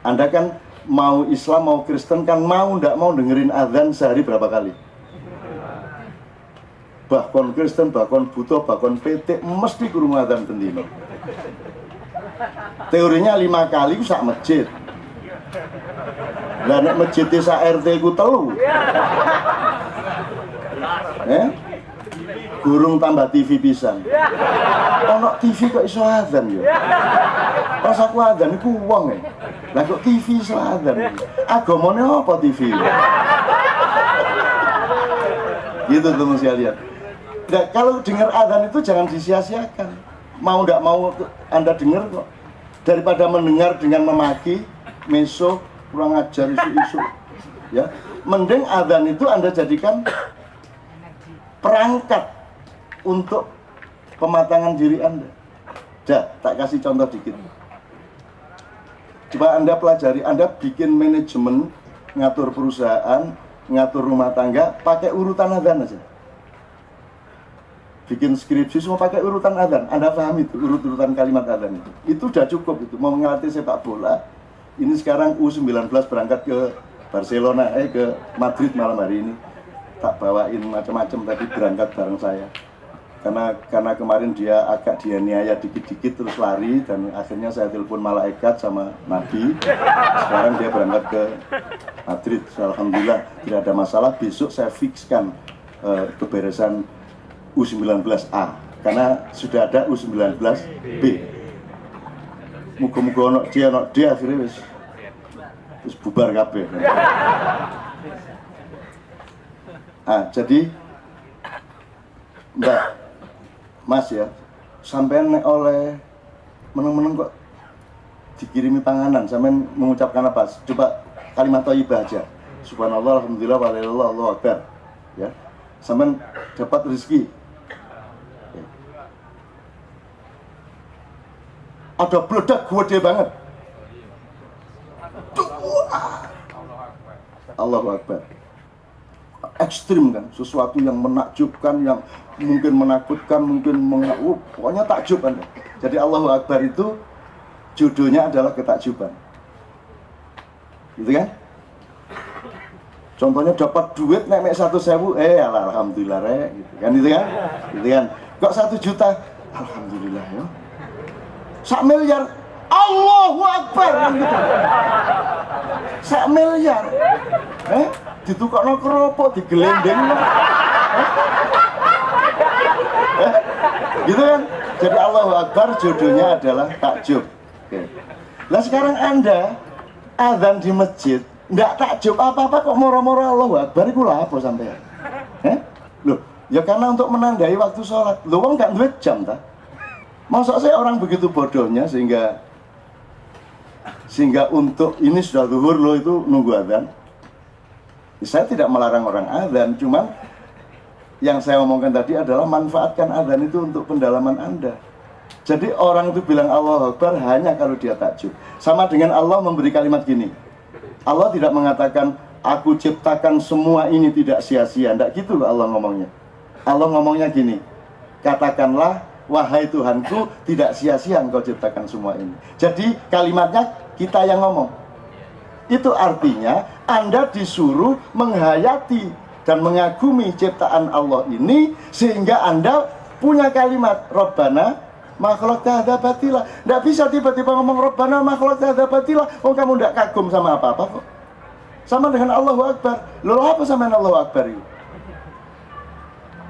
Anda kan mau Islam mau Kristen kan mau ndak mau dengerin azan sehari berapa kali? Bahkan Kristen, bahkan Buddha, bahkan PT mesti krungu azan bendino. Teorinya 5 kali ku sak masjid. Lah nek masjid desa RT ku 3. Gurung tambah TV pisan. Ono TV kok iso azan ya. Pas aku azan iku wong lah kok TV iso azan. Agamane apa TV? Gitu teman sekalian. Nah, kalau dengar azan itu jangan disia-siakan. Mau nggak mau Anda dengar kok. Daripada mendengar dengan memaki, meso, kurang ajar isu-isu. Ya, mending azan itu Anda jadikan perangkat untuk pematangan diri Anda. Tak kasih contoh dikit. Coba Anda pelajari, Anda bikin manajemen, ngatur perusahaan, ngatur rumah tangga, pakai urutan azan aja. Bikin skripsi semua pakai urutan azan. Anda paham itu, urutan kalimat azan itu. Itu udah cukup itu. Mau ngelatih sepak bola, ini sekarang U19 berangkat ke Barcelona, ke Madrid malam hari ini. Tak bawain macam-macam tadi berangkat bareng saya. Karena kemarin dia agak dianiaya dikit-dikit terus lari dan akhirnya saya telepon malaikat sama Nabi. Sekarang dia berangkat ke Madrid. Alhamdulillah tidak ada masalah. Besok saya fixkan keberesan U19A karena sudah ada U19B. Muga-muga ono dia akhirnya wis bubar kabeh. Jadi Mbak Mas ya, sampean nek oleh meneng-meneng kok dikirimi panganan, sampean mengucapkan apa? Coba kalimat thayyibah aja. Subhanallah, alhamdulillah, walillah, Allahu akbar. Ya. Sampean dapat rezeki. Ya. Ada bledak gede banget. Allahu akbar. Ekstrim kan, sesuatu yang menakjubkan, yang mungkin menakutkan, mungkin pokoknya takjub kan. Jadi Allahu Akbar itu judulnya adalah ketakjuban, gitu kan? Contohnya dapat duit nek 1.000, alhamdulillah gitu kan, gitu kan? Kok 1 juta, alhamdulillah ya. 1 miliar, Allahu Akbar kan gitu. 1 miliar, ditukokno keropok, digelendengno. Gitu kan? Jadi Allahu Akbar judulnya adalah takjub. Oke. Nah sekarang Anda azan di masjid, enggak takjub apa-apa kok moro-moro Allahu Akbar iku lha apa sampean? Loh, ya karena untuk menandai waktu sholat. Loh wong gak duwe jam ta? Masa saya orang begitu bodohnya sehingga untuk ini sudah zuhur loh itu nunggu azan. Saya tidak melarang orang azan, cuman yang saya omongkan tadi adalah manfaatkan azan itu untuk pendalaman Anda. Jadi orang itu bilang Allahu Akbar hanya kalau dia takjub. Sama dengan Allah memberi kalimat gini. Allah tidak mengatakan aku ciptakan semua ini tidak sia-sia. Tidak gitu loh Allah ngomongnya. Allah ngomongnya gini. Katakanlah wahai Tuhanku tidak sia-sia engkau ciptakan semua ini. Jadi kalimatnya kita yang ngomong. Itu artinya Anda disuruh menghayati dan mengagumi ciptaan Allah ini sehingga Anda punya kalimat Rabbana ma khalaqta hadza batila. Tidak bisa tiba-tiba ngomong Rabbana ma khalaqta hadza batila. Oh kamu tidak kagum sama apa-apa kok. Sama dengan Allahu Akbar. Loh apa sama Allahu Akbar itu?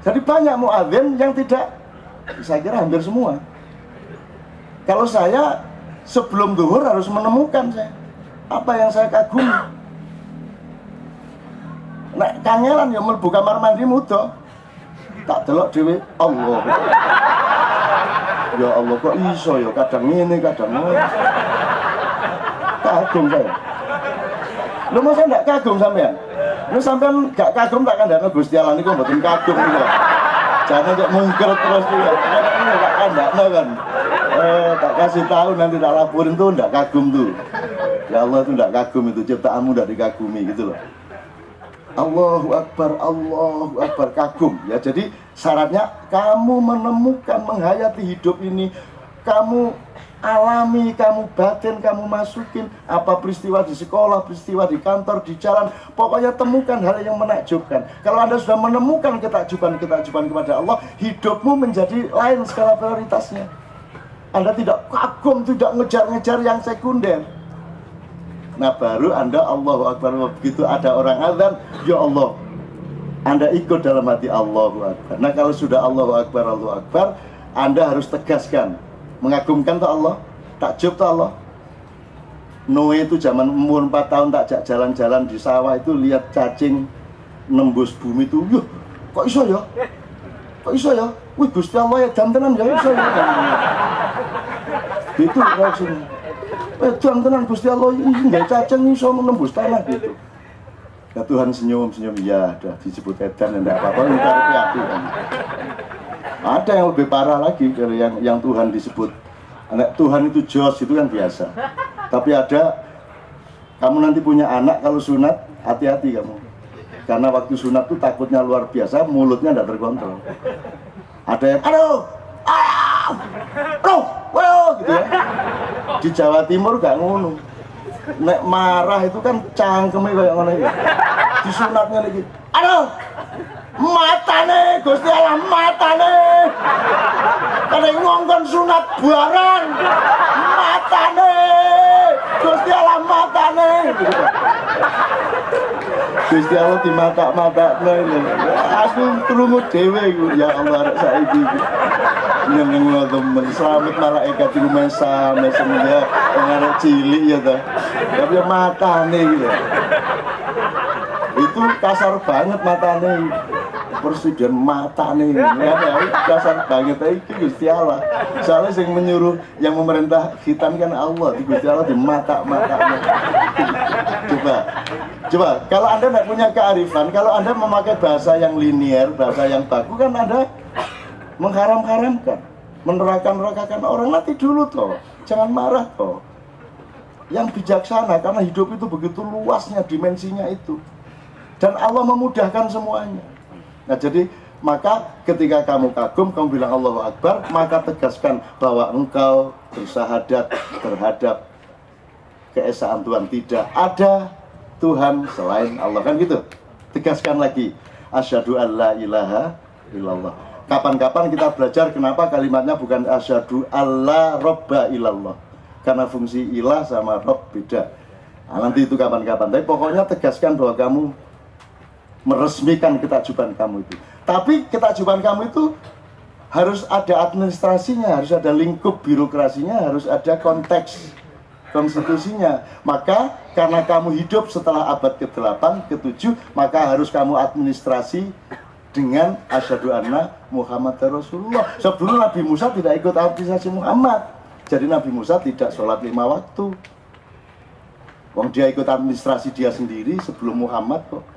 Jadi banyak muadzin yang tidak, saya kira hampir semua. Kalau saya sebelum zuhur harus menemukan apa yang saya kagumi. Nek kangelan ya mlebu kamar mandi muda. Tak delok dhewe Allah. Ya Allah kok iso ya kadang ngene kadang ngono. Kagum saya. Lho masa ndak kagum sampean? Lho sampean gak kagum tak kandhane Gusti Allah niku mboten kagum niku. Jangan kok mungker terus iki. Tak kandhane kan. Tak kasih tahu nanti tak laporin tuh ndak kagum tuh. Ya Allah itu ndak kagum itu ciptaanmu ndak dikagumi gitu loh. Allahu Akbar kagum ya. Jadi syaratnya kamu menemukan menghayati hidup ini kamu alami, kamu batin, kamu masukin. Apa peristiwa di sekolah, peristiwa di kantor, di jalan, pokoknya temukan hal yang menakjubkan. Kalau Anda sudah menemukan ketakjuban kepada Allah, hidupmu menjadi lain skala prioritasnya. Anda tidak kagum, tidak ngejar-ngejar yang sekunder. Nah baru Anda Allahu Akbar. Begitu ada orang azan, ya Allah, Anda ikut dalam hati Allahu Akbar. Nah kalau sudah Allahu Akbar, Anda harus tegaskan, mengagumkan tuh Allah, takjub tuh Allah. Noe itu zaman umur 4 tahun takjak jalan-jalan di sawah itu lihat cacing nembus bumi itu, yuh, kok iso ya? Kok iso ya? Wih Gusti Allah ya jantenan ya iso ya. Itu reaksinya. Jantenan Gusti Allah ini nggak cacing iso menembus tanah gitu. Ya Tuhan senyum, ya udah disebut edan, enggak apa-apa, kita hati kan. Ada yang lebih parah lagi dari yang Tuhan disebut. Anak Tuhan itu jos, itu kan biasa. Tapi ada, kamu nanti punya anak kalau sunat, hati-hati kamu. Karena waktu sunat tuh takutnya luar biasa, mulutnya enggak terkontrol. Ada yang, aduh, gitu ya. Di Jawa Timur gak ngono. Nek marah itu kan cangkeme kayak ngono iki. Disunatnya lagi. Aduh. Matane Gusti Allah matane. Kada ngongkon sunat barang. Matane. Gusti Allah matane. Gusti Allah di mata-matakno ini. Aku krungu dhewe iku ya Allah arek saiki iki. Nyeneng temen selamat malaikat iku mesane semenjak arek cilik ya ta. Tapi matane gitu. Itu kasar banget matane. Presiden matane ya kasar banget iki Gusti Allah. Soalnya yang menyuruh yang memerintah hitam kan Allah, di Gusti Allah di mata-matanya. Coba kalau Anda tidak punya kearifan, kalau Anda memakai bahasa yang linier, bahasa yang baku kan Anda mengharam-haramkan, meneraka-nerakakan orang. Nanti dulu toh, jangan marah toh. Yang bijaksana, karena hidup itu begitu luasnya dimensinya itu. Dan Allah memudahkan semuanya. Nah jadi maka ketika kamu kagum, kamu bilang Allahu Akbar, maka tegaskan bahwa engkau bersahadat terhadap keesaan Tuhan. Tidak ada Tuhan selain Allah, kan gitu. Tegaskan lagi, asyhadu an la ilaha illallah. Kapan-kapan kita belajar kenapa kalimatnya bukan asyhadu alla robba illallah, karena fungsi ilah sama rob beda. Nah, nanti itu kapan-kapan. Tapi pokoknya tegaskan bahwa kamu meresmikan ketakjuban kamu itu. Tapi ketakjuban kamu itu harus ada administrasinya, harus ada lingkup birokrasinya, harus ada konteks konstitusinya. Maka karena kamu hidup setelah abad ke-8, ke-7, maka harus kamu administrasi dengan asyhadu anna Muhammad Rasulullah. Sebelum Nabi Musa tidak ikut administrasi Muhammad. Jadi Nabi Musa tidak sholat 5 waktu. Wong dia ikut administrasi dia sendiri sebelum Muhammad kok.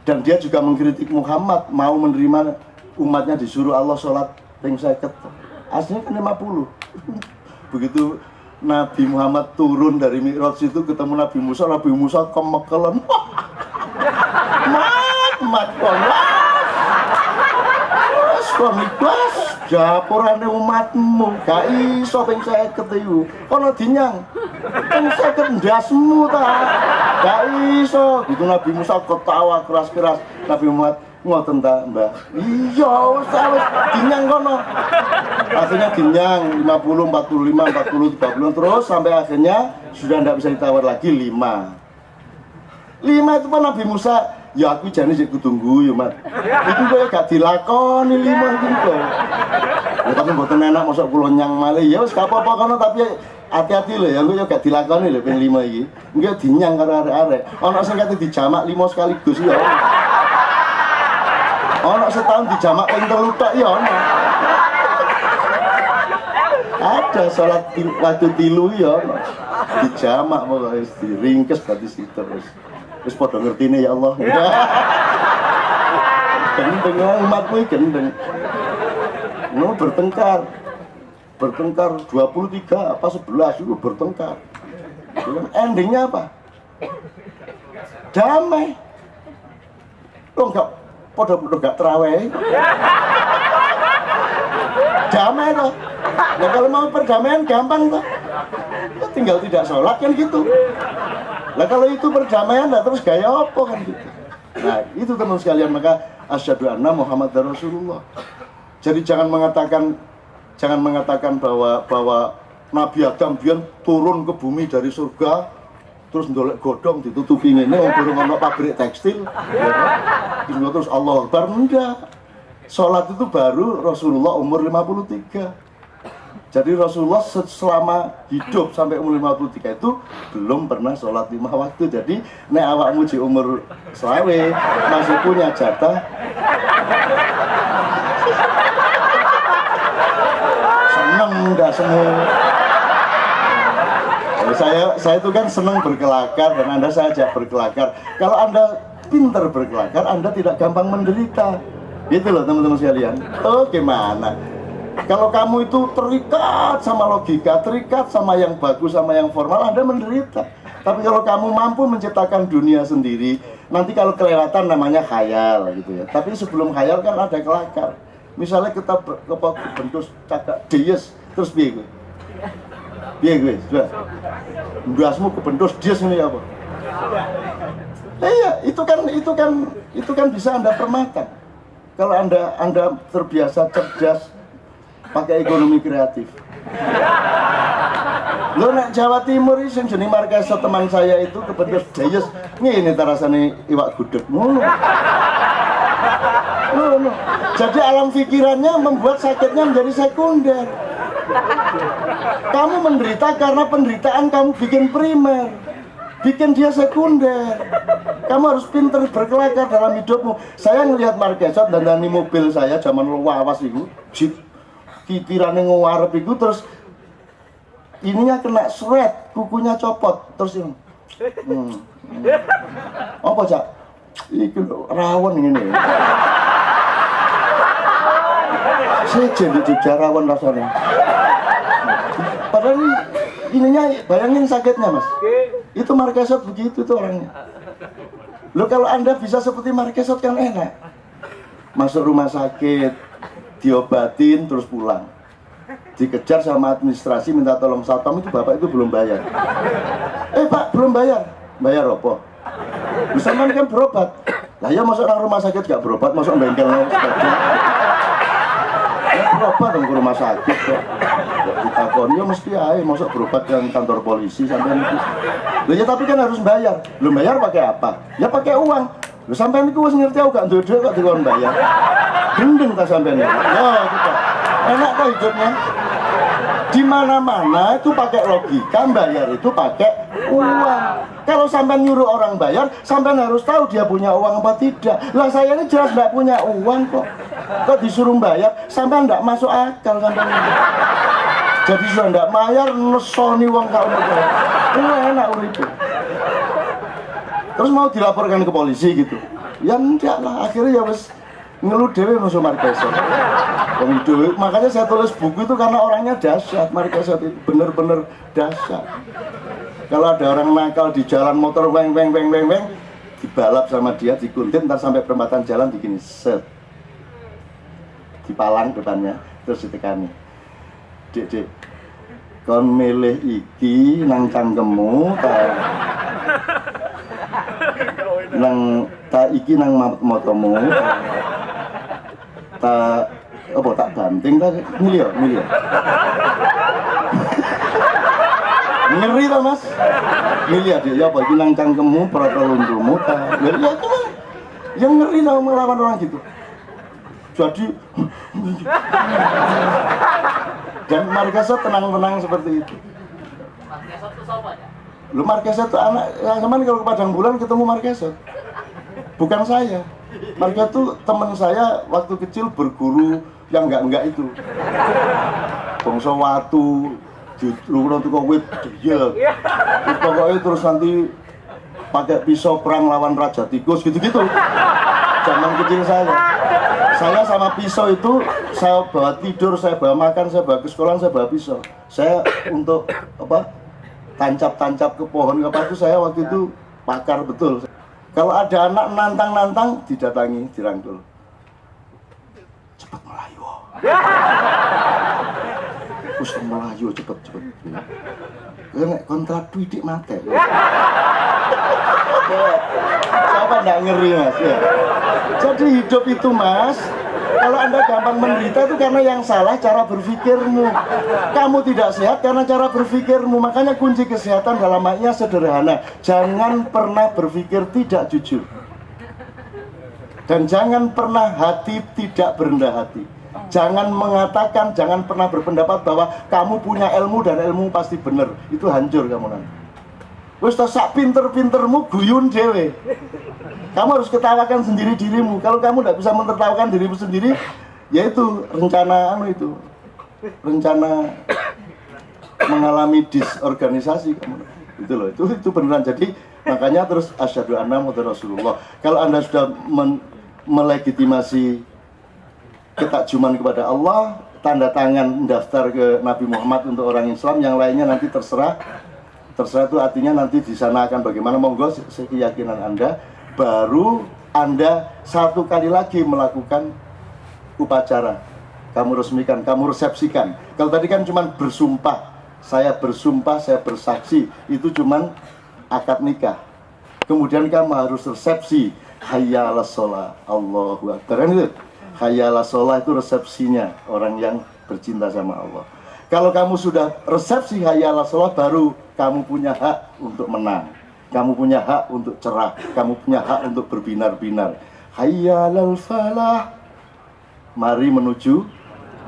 Dan dia juga mengkritik Muhammad, mau menerima umatnya disuruh Allah sholat ping 50. Aslinya kan 50. Begitu Nabi Muhammad turun dari Mi'raj itu ketemu Nabi Musa kemekelen. Mat suami bas japurane umatmu gak iso ping 50 iku. Kono dinyang. Ping 50 ndasmu ta. Gak iso. Gitu Nabi Musa ketawa keras-keras. Nabi Muhammad ngoten ta, Mbah. Iya, wis dinyang kono. Akhirnya dinyang 50, 45, 40, 30 terus sampai akhirnya sudah tidak bisa ditawar lagi 5 itu pun Nabi Musa, ya aku jane sik kutunggu ya, Mat. Iku kowe gak dilakoni 5 iki kok. Ya tapi mboten enak mosok kula nyang malih. Ya wis gak apa-apa kono tapi hati-hati lho ya, aku ya gak dilakoni lho ping 5 iki. Engko dinyang karo arek-arek. Ana sing kate dijamak 5 sekaligus ya. Ana setahun dijamak ping 3 tok ya ana. Ada sholat waktu tilu ya dijamak pokoknya diringkes berarti situ terus pada ngertine ya Allah. Gendeng umatmu gendeng. No bertengkar 23 apa 11 itu bertengkar. Endingnya apa? Damai. Lo enggak pada gak terawih. Damai toh. Nah kalau mau perdamaian gampang toh. Ya, tinggal tidak sholat kan gitu. Nah kalau itu perdamaian, nah terus gaya apa kan gitu. Nah itu teman sekalian, maka asyhadu anna Muhammad Rasulullah. Jadi jangan mengatakan bahwa Nabi Adam biar turun ke bumi dari surga terus ndolek godong ditutupi ngene wong durung ana pabrik tekstil ya kan? Terus Allah Akbar, enggak. Salat itu baru Rasulullah umur 53. Jadi Rasulullah selama hidup sampai umur 53 itu belum pernah sholat 5 waktu. Jadi nek awakmu di umur selawe masih punya jatah seneng dah semua. Saya itu kan senang berkelakar dan Anda saya ajak berkelakar. Kalau Anda pintar berkelakar, Anda tidak gampang menderita. Gitu loh teman-teman sekalian. Oh gimana? Kalau kamu itu terikat sama logika, terikat sama yang bagus, sama yang formal, Anda menderita. Tapi kalau kamu mampu menciptakan dunia sendiri, nanti kalau kelewatan namanya khayal gitu ya. Tapi sebelum khayal kan ada kelakar. Misalnya kita bentuk cakak deyes, terus piye gue? Piye gue? Sudah. Mbasmu kebentus deyes ini apa? Iya, itu kan bisa Anda permakan. Kalau Anda terbiasa cerdas pakai ekonomi kreatif. Lo nak Jawa Timur ini sing jeneng Markesa teman saya itu kebentus deyes ngene tarasane iwak gudeg ngono. Ngono. Jadi alam pikirannya membuat sakitnya menjadi sekunder. Kamu menderita karena penderitaan kamu bikin primer, bikin dia sekunder. Kamu harus pintar berkelakar dalam hidupmu. Saya ngelihat Markesa dandani mobil saya zaman lawas itu, Jeep pikirannya ngewarep itu, terus ininya kena seret, kukunya copot, terus ini apa cak? Ini rawon ini. Saya jadi Jogja rawon rasanya. Padahal ininya bayangin sakitnya mas. Itu Markesa begitu tuh orangnya. Loh kalau Anda bisa seperti Markesa kan enak. Masuk rumah sakit, diobatin terus pulang, dikejar sama administrasi minta tolong satpam, itu bapak itu belum bayar. Pak belum bayar, bayar apa? Misalnya kan berobat, lah ya masuk orang rumah sakit gak berobat, masuk bengkel saja. Ya berobat dong ke rumah sakit kok. Ditakoni ya mesti aja, masuk berobat ke kantor polisi sampai itu. Lah ya tapi kan harus bayar, belum bayar pakai apa? Ya pakai uang. Lu sampai itu harus ngerti aku gak duit kok dikon bayar. Gendeng tak sampean. Ya, kita. Enak kok hidupnya. Di mana-mana itu pakai logika, bayar itu pakai uang. Kalau sampean nyuruh orang bayar, sampean harus tahu dia punya uang apa tidak. Lah saya ini jelas enggak punya uang kok. Kok disuruh bayar, sampean enggak masuk akal sampean. Jadi sudah enggak bayar, nesoni uang kamu. Ini enak urip. Terus mau dilaporkan ke polisi gitu. Ya enggak lah, akhirnya ya wes ngeluh dewe musuh Markesa. Makanya saya tulis buku itu karena orangnya dahsyat. Markesa itu bener-bener dahsyat. Kalau ada orang nakal di jalan motor weng dibalap sama dia, dikuntit, ntar sampai perempatan jalan begini set, dipalang depannya, terus ditekani. Dek, kon milih iki nang cangkemmu nang ta iki nang motomu tak apa tak banting tak milih ngeri lah mas, milih adik ya apa iki nang cangkemmu protolundumu ta ya cuma yang ngeri lah melawan orang gitu. Jadi dan Markesa tenang-tenang seperti itu. Markesa itu siapa ya? Lu Markesa itu anak yang kemarin kalau ke Padang Bulan ketemu Markesa. Bukan saya. Markesa itu teman saya waktu kecil berguru yang enggak itu. Bangsa watu di luar tuh wit dia. Pokoknya terus nanti pakai pisau perang lawan raja tikus gitu-gitu. Zaman kecil saya sama pisau itu saya bawa tidur, saya bawa makan, saya bawa ke sekolah, saya bawa pisau. Saya untuk apa? Tancap-tancap ke pohon apa itu saya waktu itu pakar betul. Kalau ada anak nantang-nantang didatangi, dirangkul. Cepat melayu. Wis melayu cepet. Nek kontrak duit mate. Siapa nggak ngeri mas ya? Jadi hidup itu mas, kalau anda gampang menderita itu karena yang salah cara berpikirmu. Kamu tidak sehat karena cara berpikirmu. Makanya kunci kesehatan dalam maknya sederhana. Jangan pernah berpikir tidak jujur. Dan jangan pernah hati tidak berendah hati. Jangan mengatakan, jangan pernah berpendapat bahwa kamu punya ilmu dan ilmu pasti benar. Itu hancur kamu nanti. Wis sak pinter-pintermu guyun dewe. Kamu harus ketawakan sendiri dirimu. Kalau kamu tidak bisa menertawakan dirimu sendiri, yaitu rencana rencana mengalami disorganisasi kamu. Itu loh, itu beneran. Jadi makanya terus asyhadu anna muhammadar rasulullah. Kalau Anda sudah melegitimasi ketakjuman kepada Allah, tanda tangan mendaftar ke Nabi Muhammad untuk orang Islam, yang lainnya nanti terserah itu artinya nanti di sana akan bagaimana, monggo keyakinan Anda. Baru Anda satu kali lagi melakukan upacara, kamu resmikan, kamu resepsikan. Kalau tadi kan cuma bersumpah, saya bersaksi, itu cuma akad nikah. Kemudian kamu harus resepsi, hayya 'alas shalah, Allahu akbar. Kan itu hayya 'alas shalah, itu resepsinya orang yang bercinta sama Allah. Kalau kamu sudah resepsi hayya 'alas shalah, baru kamu punya hak untuk menang. Kamu punya hak untuk cerah. Kamu punya hak untuk berbinar-binar. Hayya 'alal falah, mari menuju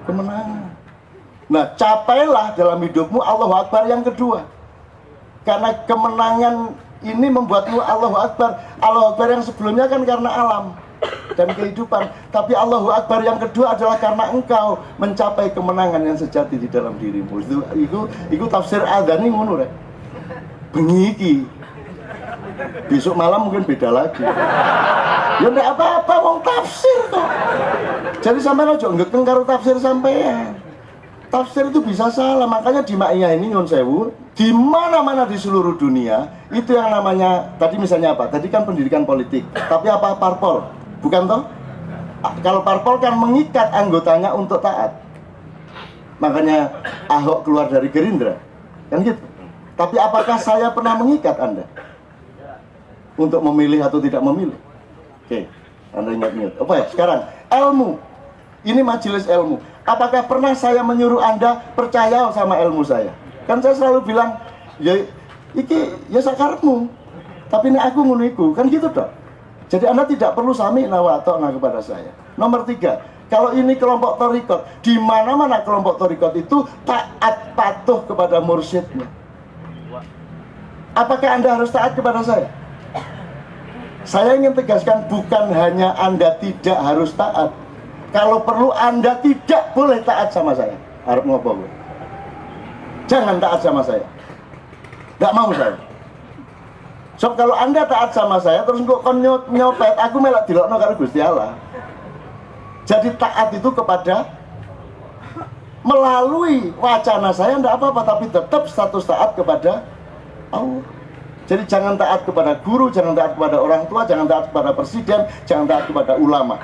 kemenangan. Nah, capailah dalam hidupmu Allahu Akbar yang kedua. Karena kemenangan ini membuatmu Allahu Akbar. Allahu Akbar yang sebelumnya kan karena alam dan kehidupan. Tapi Allahu Akbar yang kedua adalah karena engkau mencapai kemenangan yang sejati di dalam dirimu. Itu tafsir Adzani ngono rek. Bengi iki. Besok malam mungkin beda lagi. Ya enggak apa-apa, wong tafsir kok. Jadi sampean aja ngekeng karo tafsir sampean. Tafsir itu bisa salah, makanya di Ma'iyah ini nyun sewu, di mana-mana di seluruh dunia itu yang namanya, tadi misalnya apa? Tadi kan pendidikan politik, tapi apa parpol? Bukan toh? Kalau parpol kan mengikat anggotanya untuk taat. Makanya Ahok keluar dari Gerindra, kan gitu. Tapi apakah saya pernah mengikat Anda untuk memilih atau tidak memilih? Oke, Anda ingat-ingat. Apa ya? Sekarang ilmu. Ini majelis ilmu. Apakah pernah saya menyuruh Anda percaya sama ilmu saya? Kan saya selalu bilang, ya iki ya sakarepmu. Tapi ini aku ngunuiku, kan gitu dong. Jadi Anda tidak perlu sami wa ta'na kepada saya. Nomor 3, kalau ini kelompok thariqat, di mana-mana kelompok thariqat itu taat patuh kepada mursyidnya. Apakah Anda harus taat kepada saya? Saya ingin tegaskan, bukan hanya Anda tidak harus taat. Kalau perlu Anda tidak boleh taat sama saya. Arep ngopo? Jangan taat sama saya. Tidak mau saya. So kalau Anda taat sama saya terus kok nyopet, aku melak dilokno karo Gusti Allah. Jadi taat itu kepada melalui wacana saya tidak apa-apa, tapi tetap status taat kepada Allah. Jadi jangan taat kepada guru, jangan taat kepada orang tua, jangan taat kepada presiden, jangan taat kepada ulama.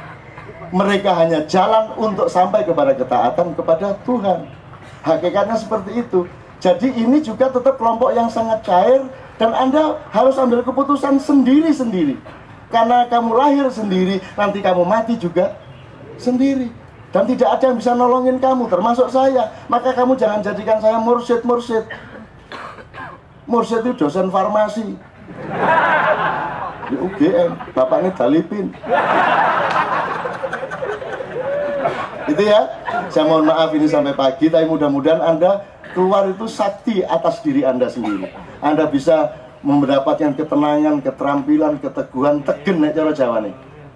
Mereka hanya jalan untuk sampai kepada ketaatan kepada Tuhan. Hakikatnya seperti itu. Jadi ini juga tetap kelompok yang sangat cair, dan Anda harus ambil keputusan sendiri-sendiri. Karena kamu lahir sendiri, nanti kamu mati juga sendiri. Dan tidak ada yang bisa nolongin kamu, termasuk saya. Maka kamu jangan jadikan saya mursyid-mursyid. Mursyid itu dosen farmasi di UGM, bapaknya Dalipin. Itu ya, saya mohon maaf ini sampai pagi, tapi mudah-mudahan Anda keluar itu sakti atas diri Anda sendiri. Anda bisa mendapatkan ketenangan, keterampilan, keteguhan, tegen nek cara Jawa nih.